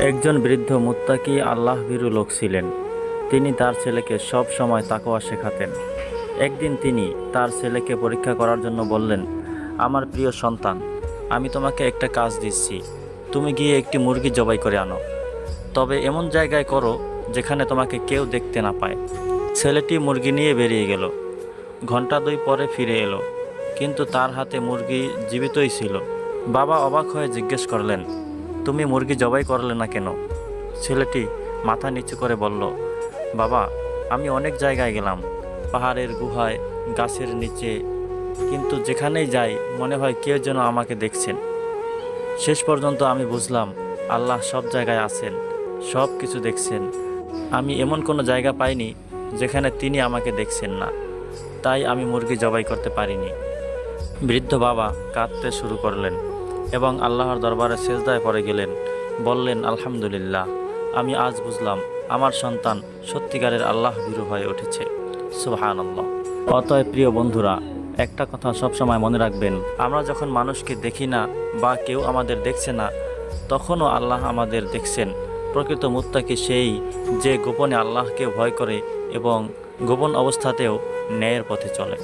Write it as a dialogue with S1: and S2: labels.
S1: একজন বৃদ্ধ মুত্তাকি আল্লাহ ভীরু লোক ছিলেন। তিনি তার ছেলেকে সব সময় তাকওয়া শেখাতেন। একদিন তিনি তার ছেলেকে পরীক্ষা করার জন্য বললেন, আমার প্রিয় সন্তান, আমি তোমাকে একটা কাজ দিচ্ছি। তুমি গিয়ে একটি মুরগি জবাই করে আনো, তবে এমন জায়গায় করো যেখানে তোমাকে কেউ দেখতে না পায়। ছেলেটি মুরগি নিয়ে বেরিয়ে গেল। ঘন্টা দুই পরে ফিরে এলো, কিন্তু তার হাতে মুরগি জীবিতই ছিল। বাবা অবাক হয়ে জিজ্ঞেস করলেন, তুমি মুরগি জবাই করলে না কেন? ছেলেটি মাথা নিচু করে বলল, বাবা, আমি অনেক জায়গায় গেলাম, পাহাড়ের গুহায়, গাছের নিচে, কিন্তু যেখানেই যাই মনে হয় কেউ যেন আমাকে দেখছেন। শেষ পর্যন্ত আমি বুঝলাম আল্লাহ সব জায়গায় আছেন, সব কিছু দেখছেন। আমি এমন কোনো জায়গা পাইনি যেখানে তিনি আমাকে দেখছেন না, তাই আমি মুরগি জবাই করতে পারিনি। বৃদ্ধ বাবা কাঁদতে শুরু করলেন এবং আল্লাহর দরবারে সেজদায় পড়ে গেলেন। বললেন, আলহামদুলিল্লাহ, আমি আজ বুঝলাম আমার সন্তান সত্যিকারের আল্লাহ ভীরু হয়ে উঠেছে। সুবহানাল্লাহ। অতএব প্রিয় বন্ধুরা, একটা কথা সবসময় মনে রাখবেন, আমরা যখন মানুষকে দেখি না বা কেউ আমাদের দেখছে না, তখনও আল্লাহ আমাদের দেখছেন। প্রকৃত মুত্তাকি সেই যে গোপনে আল্লাহকে ভয় করে এবং গোপন অবস্থাতেও ন্যায়ের পথে চলে।